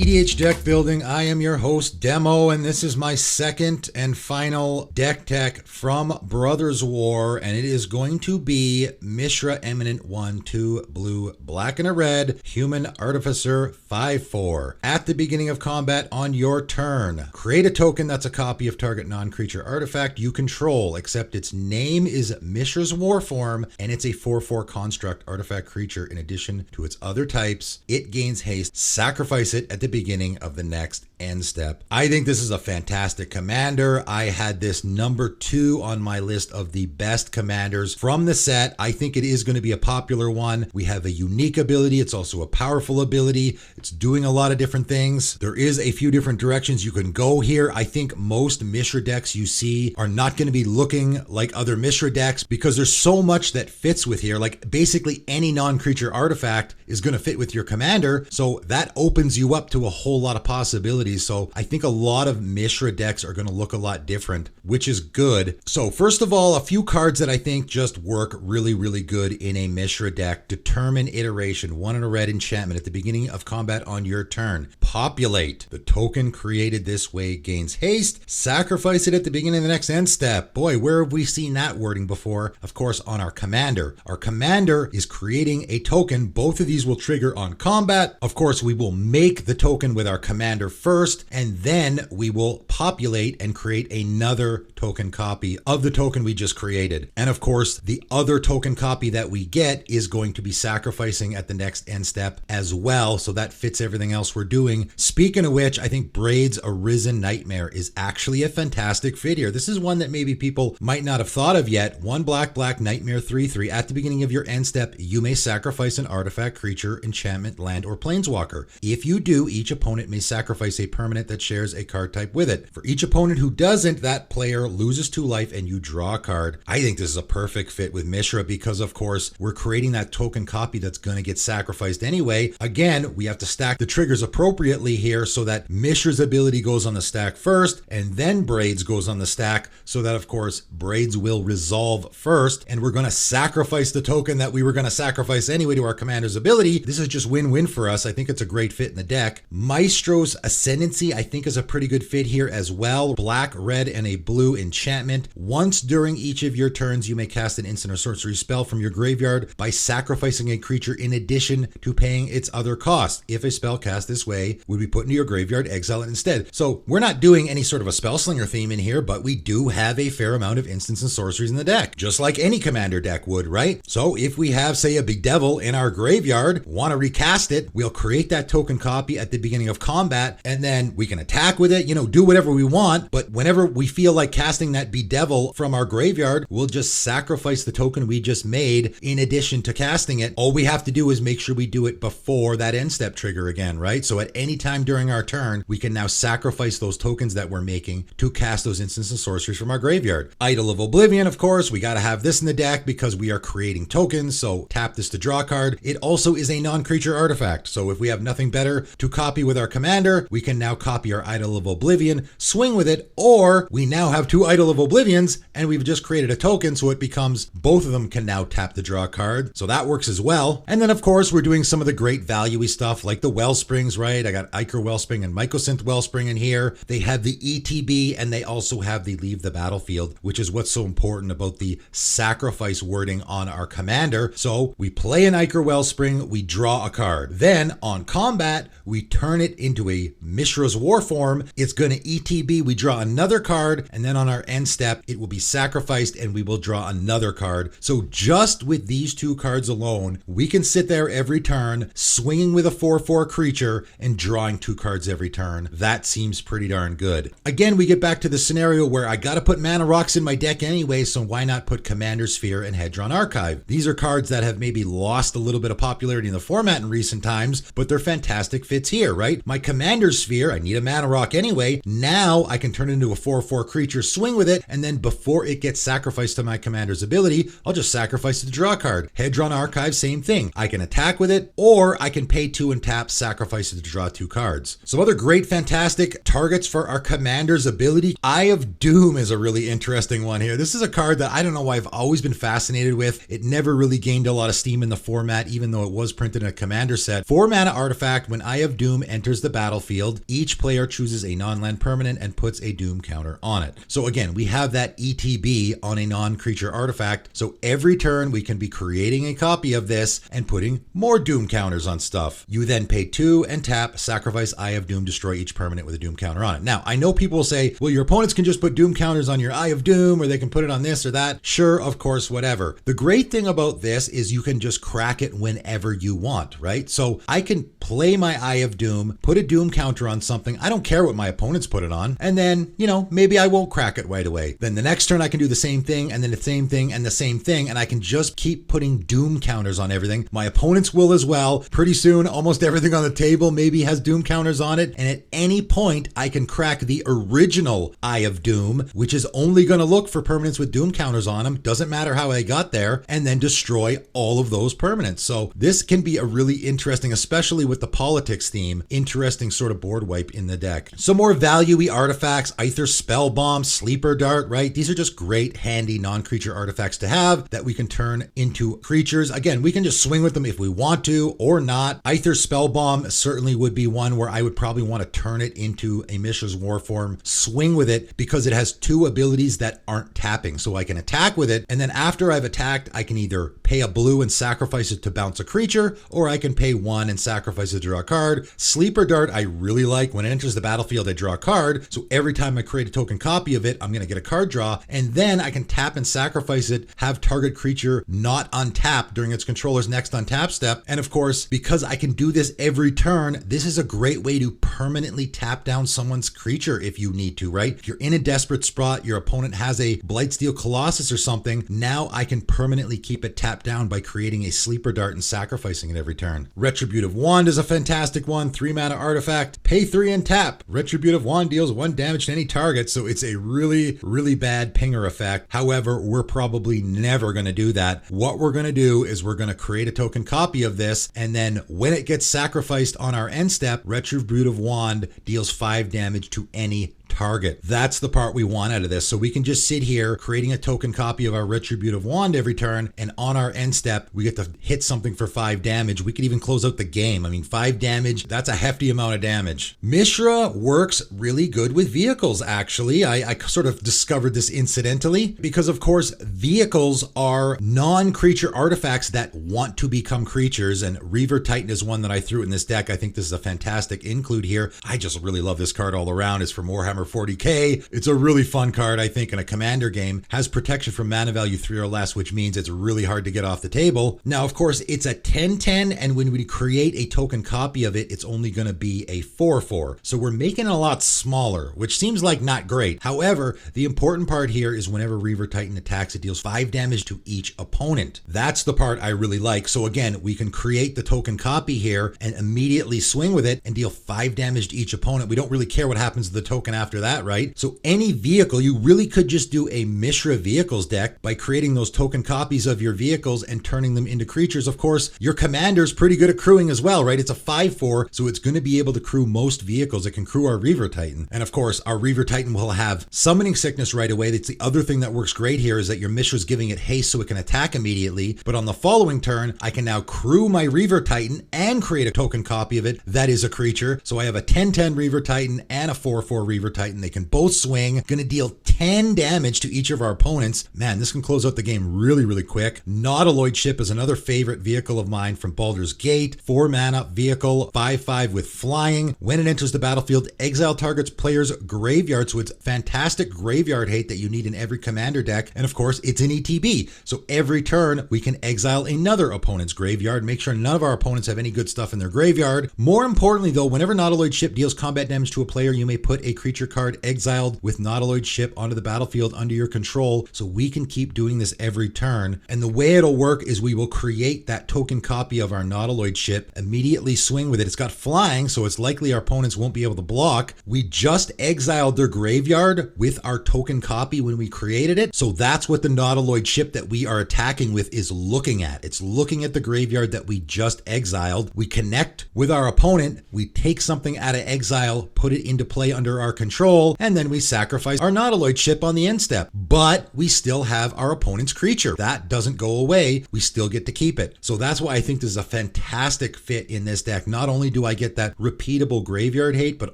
EDH Deck Building. I am your host, Demo, and this is my second and final deck tech from Brothers War, and it is going to be Mishra Eminent 1/2 blue, black and a red, Human Artificer 5/4. At the beginning of combat on your turn, create a token that's a copy of target non-creature artifact you control, except its name is Mishra's War Form, and it's a 4/4 construct artifact creature in addition to its other types. It gains haste. Sacrifice it at the beginning of the next end step. I think this is a fantastic commander. I had this number 2 on my list of the best commanders from the set. I think it is going to be a popular one. We have a unique ability. It's also a powerful ability. It's doing a lot of different things. There is a few different directions you can go here. I think most Mishra decks you see are not going to be looking like other Mishra decks because there's so much that fits with here. Like basically any non-creature artifact is going to fit with your commander. So that opens you up to a whole lot of possibilities. So I think a lot of Mishra decks are going to look a lot different, which is good. So first of all, a few cards that I think just work really, really good in a Mishra deck. Determine Iteration, 1 and a red enchantment at the beginning of combat on your turn. Populate. The token created this way gains haste. Sacrifice it at the beginning of the next end step. Boy, where have we seen that wording before? Of course, on our commander. Our commander is creating a token. Both of these will trigger on combat. Of course, we will make the token with our commander first, and then we will populate and create another token copy of the token we just created. And of course, the other token copy that we get is going to be sacrificing at the next end step as well. So that fits everything else we're doing. Speaking of which, I think Braid's Arisen Nightmare is actually a fantastic fit here. This is one that maybe people might not have thought of yet. 1 black, black, Nightmare 3/3. At the beginning of your end step, you may sacrifice an artifact, creature, enchantment, land, or planeswalker. If you do, each opponent may sacrifice a permanent that shares a card type with it. For each opponent who doesn't, that player loses 2 life and you draw a card. I think this is a perfect fit with Mishra because, of course, we're creating that token copy that's going to get sacrificed anyway. Again, we have to stack the triggers appropriately here so that Mishra's ability goes on the stack first and then Braid's goes on the stack so that, of course, Braid's will resolve first, and we're going to sacrifice the token that we were going to sacrifice anyway to our commander's ability. This is just win-win for us. I think it's a great fit in the deck. Maestro's Ascendancy, I think, is a pretty good fit here as well. Black, red, and a blue enchantment. Once during each of your turns, you may cast an instant or sorcery spell from your graveyard by sacrificing a creature in addition to paying its other cost. If a spell cast this way would be put into your graveyard, exile it instead. So we're not doing any sort of a spellslinger theme in here, but we do have a fair amount of instants and sorceries in the deck, just like any commander deck would, right? So if we have, say, a Bedevil in our graveyard, want to recast it, we'll create that token copy at the beginning of combat, and then we can attack with it, do whatever we want. But whenever we feel like casting that Bedevil from our graveyard, we'll just sacrifice the token we just made in addition to casting it. All we have to do is make sure we do it before that end step trigger again, right? So at any time during our turn, we can now sacrifice those tokens that we're making to cast those instants and sorceries from our graveyard. Idol of Oblivion, of course, we got to have this in the deck because we are creating tokens, so tap this to draw a card. It also is a non-creature artifact, so if we have nothing better to copy with our commander, we can now copy our Idol of Oblivion, swing with it, or we now have 2 Idol of Oblivions and we've just created a token, so it becomes both of them can now tap to draw a card. So that works as well. And then of course we're doing some of the great value-y stuff like the Wellsprings, right? I got Ichor Wellspring and Mycosynth Wellspring in here. They have the ETB and they also have the Leave the Battlefield, which is what's so important about the sacrifice wording on our commander. So we play an Ichor Wellspring, we draw a card. Then on combat, we turn it into a Mishra's War Form. It's going to ETB, we draw another card, and then on our end step, it will be sacrificed and we will draw another card. So just with these 2 cards alone, we can sit there every turn, swinging with a 4/4 creature and drawing 2 cards every turn. That seems pretty darn good. Again, we get back to the scenario where I got to put mana rocks in my deck anyway, so why not put Commander Sphere and Hedron Archive? These are cards that have maybe lost a little bit of popularity in the format in recent times, but they're fantastic fits here, right? My Commander Sphere, I need a mana rock anyway. Now Now I can turn it into a 4/4 creature, swing with it, and then before it gets sacrificed to my commander's ability, I'll just sacrifice it to draw a card. Hedron Archive, same thing. I can attack with it, or I can pay 2 and tap, sacrifice it to draw 2 cards. Some other great, fantastic targets for our commander's ability. Eye of Doom is a really interesting one here. This is a card that I don't know why I've always been fascinated with. It never really gained a lot of steam in the format, even though it was printed in a commander set. 4 mana artifact. When Eye of Doom enters the battlefield, each player chooses a non-land permanent and puts a Doom counter on it. So again, we have that ETB on a non-creature artifact. So every turn we can be creating a copy of this and putting more Doom counters on stuff. You then pay 2 and tap, sacrifice Eye of Doom, destroy each permanent with a Doom counter on it. Now, I know people will say, well, your opponents can just put Doom counters on your Eye of Doom, or they can put it on this or that. Sure, of course, whatever. The great thing about this is you can just crack it whenever you want, right? So I can play my Eye of Doom, put a Doom counter on something. I don't care what my opponents put it on. And then, maybe I won't crack it right away. Then the next turn I can do the same thing, and then the same thing, and the same thing, and I can just keep putting Doom counters on everything. My opponents will as well. Pretty soon, almost everything on the table maybe has Doom counters on it, and at any point, I can crack the original Eye of Doom, which is only going to look for permanents with Doom counters on them. Doesn't matter how I got there, and then destroy all of those permanents. So this can be a really interesting, especially with the politics theme, interesting sort of board wipe in the deck. Some more value-y artifacts, Aether Spellbomb, Sleeper Dart, right? These are just great, handy non-creature artifacts to have that we can turn into creatures. Again, we can just swing with them if we want to or not. Aether Spellbomb certainly would be one where I would probably want to turn it into a Mishra's War form, swing with it, because it has 2 abilities that aren't tapping. So I can attack with it, and then after I've attacked, I can either pay a blue and sacrifice it to bounce a creature, or I can pay 1 and sacrifice it to draw a card. Sleeper Dart I really like. When it enters the battlefield, I draw a card. So every time I create a token copy of it, I'm going to get a card draw, and then I can tap and sacrifice it, have target creature not untap during its controller's next untap step. And of course, because I can do this every turn, this is a great way to permanently tap down someone's creature if you need to, right? If you're in a desperate spot, your opponent has a Blightsteel Colossus or something, now I can permanently keep it tapped down by creating a Sleeper Dart and sacrificing it every turn. Retributive Wand is a fantastic one. 3 mana artifact, pay 3 and tap. Retributive Wand deals 1 damage to any target, so it's a really, really bad pinger effect. However, we're probably never going to do that. What we're going to do is we're going to create a token copy of this, and then when it gets sacrificed on our end step, Retributive Wand deals 5 damage to any target. That's the part we want out of this. So we can just sit here creating a token copy of our Retributive Wand every turn, and on our end step, we get to hit something for 5 damage. We could even close out the game. I mean, 5 damage, that's a hefty amount of damage. Mishra works really good with vehicles, actually. I sort of discovered this incidentally because, of course, vehicles are non-creature artifacts that want to become creatures, and Reaver Titan is one that I threw in this deck. I think this is a fantastic include here. I just really love this card all around. It's from Warhammer 40k. It's a really fun card, I think, in a commander game. Has protection from mana value 3 or less, which means it's really hard to get off the table. Now, of course, it's a 10/10, and when we create a token copy of it, it's only going to be a 4/4. So we're making it a lot smaller, which seems like not great. However, the important part here is whenever Reaver Titan attacks, it deals 5 damage to each opponent. That's the part I really like. So again, we can create the token copy here and immediately swing with it and deal 5 damage to each opponent. We don't really care what happens to the token after that, right? So any vehicle, you really could just do a Mishra vehicles deck by creating those token copies of your vehicles and turning them into creatures. Of course, your commander's pretty good at crewing as well, right? It's a 5/4, so it's going to be able to crew most vehicles. It can crew our Reaver Titan. And of course, our Reaver Titan will have Summoning Sickness right away. That's the other thing that works great here, is that your Mishra's giving it haste so it can attack immediately. But on the following turn, I can now crew my Reaver Titan and create a token copy of it that is a creature. So I have a 10/10 Reaver Titan and a 4/4 Reaver Titan. They can both swing, going to deal 10 damage to each of our opponents. Man, this can close out the game really, really quick. Nautiloid Ship is another favorite vehicle of mine from Baldur's Gate. 4 mana vehicle, 5/5 with flying. When it enters the battlefield, exile target's player's graveyard. So it's fantastic graveyard hate that you need in every commander deck. And of course, it's an ETB. So every turn, we can exile another opponent's graveyard. Make sure none of our opponents have any good stuff in their graveyard. More importantly, though, whenever Nautiloid Ship deals combat damage to a player, you may put a creature card exiled with Nautiloid ship onto the battlefield under your control, so we can keep doing this every turn. And the way it'll work is we will create that token copy of our Nautiloid ship, immediately swing with it. It's got flying, so it's likely our opponents won't be able to block. We just exiled their graveyard with our token copy when we created it, so that's what the Nautiloid ship that we are attacking with is looking at. It's looking at the graveyard that we just exiled. We connect with our opponent, we take something out of exile, put it into play under our control, and then we sacrifice our Nautiloid ship on the end step. But we still have our opponent's creature. That doesn't go away. We still get to keep it. So that's why I think this is a fantastic fit in this deck. Not only do I get that repeatable graveyard hate, but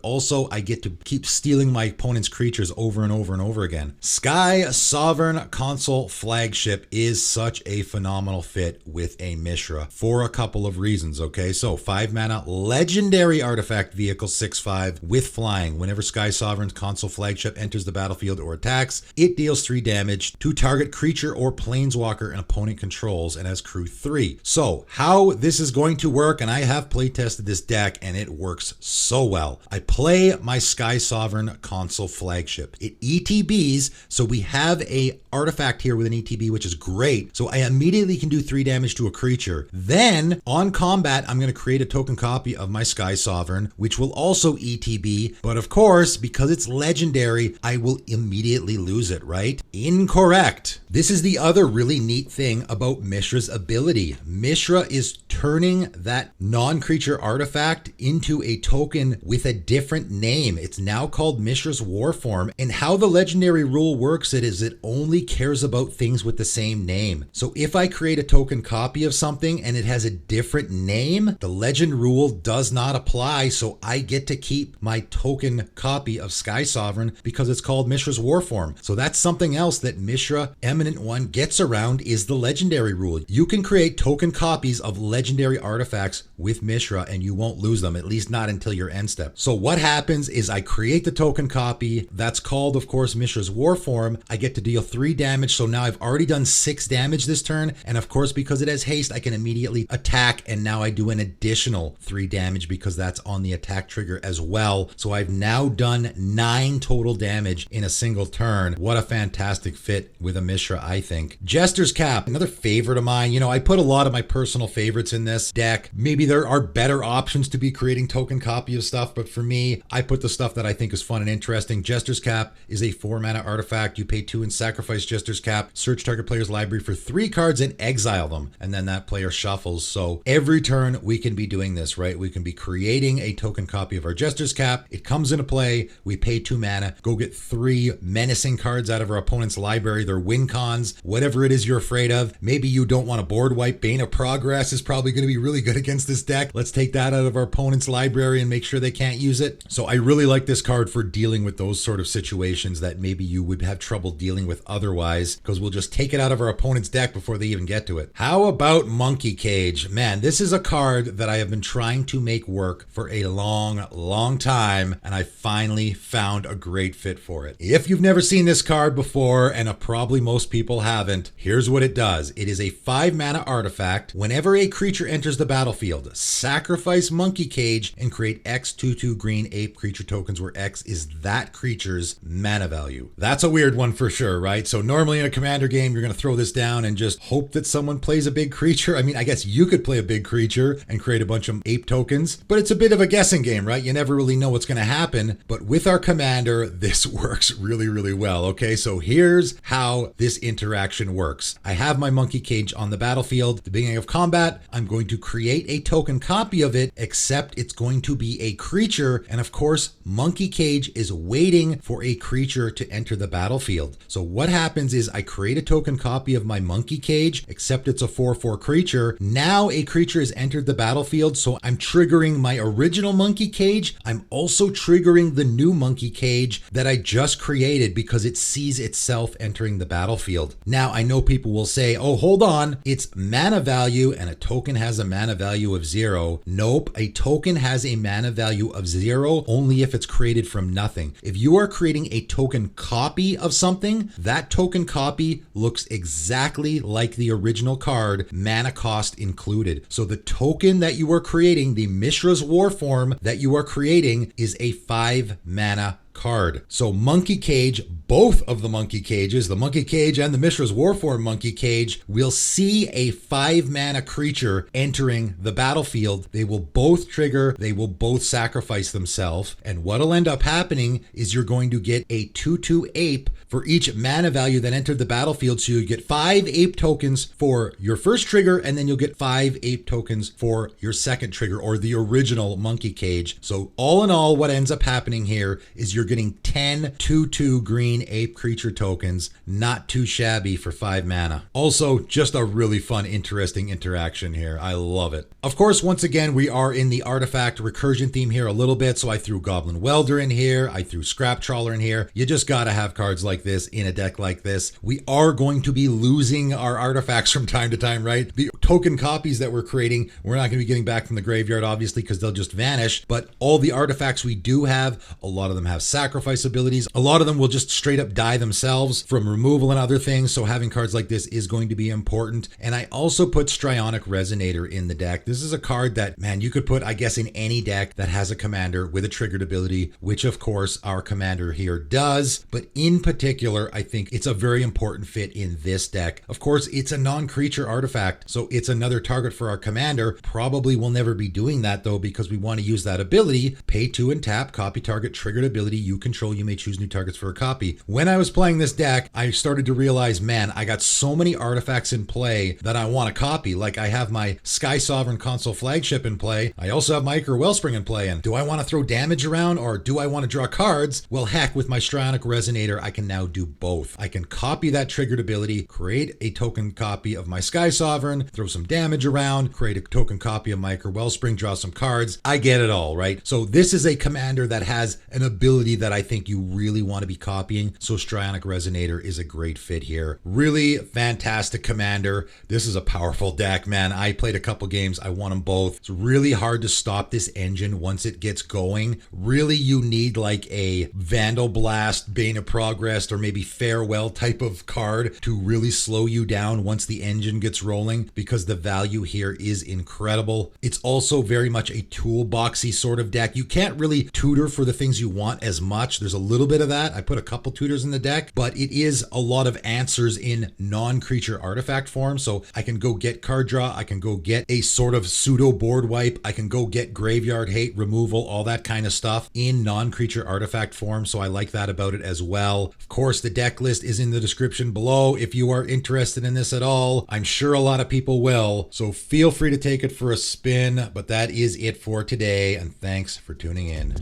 also I get to keep stealing my opponent's creatures over and over and over again. Sky Sovereign Console Flagship is such a phenomenal fit with a Mishra for a couple of reasons, okay? So 5 mana legendary artifact vehicle 6/5 with flying. Whenever Sky Sovereign's Console Flagship enters the battlefield or attacks, it deals 3 damage to target creature or planeswalker an opponent controls and has crew 3. So how this is going to work, and I have play tested this deck and it works so well. I play my Sky Sovereign Console Flagship. It ETBs, so we have a artifact here with an ETB, which is great. So I immediately can do 3 damage to a creature. Then on combat, I'm going to create a token copy of my Sky Sovereign, which will also ETB. But of course, because it's legendary, I will immediately lose it, right? Incorrect. This is the other really neat thing about Mishra's ability. Mishra is turning that non-creature artifact into a token with a different name. It's now called Mishra's Warform. And how the legendary rule works is it only cares about things with the same name. So if I create a token copy of something and it has a different name, the legend rule does not apply. So I get to keep my token copy of Sky Sovereign because it's called Mishra's Warform. So that's something else that Mishra Eminent One gets around, is the legendary rule. You can create token copies of legendary artifacts with Mishra and you won't lose them, at least not until your end step. So what happens is I create the token copy. That's called, of course, Mishra's Warform. I get to deal 3 damage. So now I've already done 6 damage this turn. And of course, because it has haste, I can immediately attack. And now I do an additional 3 damage because that's on the attack trigger as well. So I've now done 9 total damage in a single turn. What a fantastic fit with a Mishra, I think. Jester's Cap, another favorite of mine. You know, I put a lot of my personal favorites in this deck. Maybe there are better options to be creating token copy of stuff, but for me, I put the stuff that I think is fun and interesting. Jester's Cap is a 4 mana artifact. You pay 2 and sacrifice Jester's Cap, search target player's library for 3 cards and exile them, and then that player shuffles. So every turn we can be doing this, right? We can be creating a token copy of our Jester's Cap. It comes into play, we pay 2 mana, go get 3 menacing cards out of our opponent's library. They're win cons, whatever it is you're afraid of. Maybe you don't want to board wipe. Bane of Progress is probably going to be really good against this deck. Let's take that out of our opponent's library and make sure they can't use it. So I really like this card for dealing with those sort of situations that maybe you would have trouble dealing with otherwise, because we'll just take it out of our opponent's deck before they even get to it. How about Monkey Cage? Man, this is a card that I have been trying to make work for a long time, and I finally found a great fit for it. If you've never seen this card before, and probably most people haven't, here's what it does. It is a 5 mana artifact. Whenever a creature enters the battlefield, sacrifice Monkey Cage and create X 2/2 green ape creature tokens, where X is that creature's mana value. That's a weird one for sure, right? So normally in a commander game, you're going to throw this down and just hope that someone plays a big creature. I mean, I guess you could play a big creature and create a bunch of ape tokens, but it's a bit of a guessing game, right? You never really know what's going to happen. But with our commander, this works really well. Okay, so here's how this interaction works. I have my Monkey Cage on the battlefield. At the beginning of combat, I'm going to create a token copy of it, except it's going to be a creature. And of course, Monkey Cage is waiting for a creature to enter the battlefield. So what happens is I create a token copy of my Monkey Cage, except it's a 4/4 creature. Now a creature has entered the battlefield, so I'm triggering my original Monkey Cage. I'm also triggering the new Monkey Cage that I just created because it sees itself entering the battlefield. Now, I know people will say, oh, hold on, it's mana value and a token has a mana value of 0. Nope, a token has a mana value of 0 only if it's created from nothing. If you are creating a token copy of something, that token copy looks exactly like the original card, mana cost included. So the token that you are creating, the Mishra's Warform that you are creating, is a 5 mana card. So Monkey Cage, both of the Monkey Cages, the Monkey Cage and the Mishra's Warform Monkey Cage, will see a 5-mana creature entering the battlefield. They will both trigger, they will both sacrifice themselves, and what'll end up happening is you're going to get a 2/2 ape for each mana value that entered the battlefield. So you get 5 ape tokens for your first trigger, and then you'll get 5 ape tokens for your second trigger, or the original Monkey Cage. So all in all, what ends up happening here is you're getting 10 2/2 green ape creature tokens. Not too shabby for 5 mana. Also, just a really fun, interesting interaction here. I love it. Of course, once again, we are in the artifact recursion theme here a little bit, so I threw Goblin Welder in here, I threw Scrap Trawler in here. You just gotta have cards like this in a deck like this. We are going to be losing our artifacts from time to time, right? The token copies that we're creating, we're not gonna be getting back from the graveyard, obviously, because they'll just vanish, but all the artifacts we do have, a lot of them have sacrifice abilities. A lot of them will just straight up die themselves from removal and other things, so having cards like this is going to be important. And I also put Strionic Resonator in the deck. This is a card that, man, you could put, I guess, in any deck that has a commander with a triggered ability, which of course our commander here does. But in particular, I think it's a very important fit in this deck. Of course, it's a non-creature artifact, so it's another target for our commander. Probably will never be doing that though, because we want to use that ability. Pay 2 and tap, copy target, triggered ability you control. You may choose new targets for a copy. When I was playing this deck, I started to realize, man, I got so many artifacts in play that I want to copy. Like I have my Sky Sovereign console flagship in play. I also have my Ichor Wellspring in play. And do I want to throw damage around, or do I want to draw cards? Well, heck, with my Strionic Resonator, I can now do both. I can copy that triggered ability, create a token copy of my Sky Sovereign, throw some damage around, create a token copy of my Ichor Wellspring, draw some cards. I get it all, right? So this is a commander that has an ability that I think you really want to be copying. So Strionic Resonator is a great fit here. Really fantastic commander. This is a powerful deck, man. I played a couple games. I won them both. It's really hard to stop this engine once it gets going. Really, you need like a Vandal Blast, Bane of Progress, or maybe Farewell type of card to really slow you down once the engine gets rolling, because the value here is incredible. It's also very much a toolboxy sort of deck. You can't really tutor for the things you want as much. There's a little bit of that. I put a couple tutors in the deck, but it is a lot of answers in non-creature artifact form. So I can go get card draw. I can go get a sort of pseudo board wipe. I can go get graveyard hate removal, all that kind of stuff in non-creature artifact form. So I like that about it as well. Of course, the deck list is in the description below if you are interested in this at all. I'm sure a lot of people will. So feel free to take it for a spin, but that is it for today. And thanks for tuning in.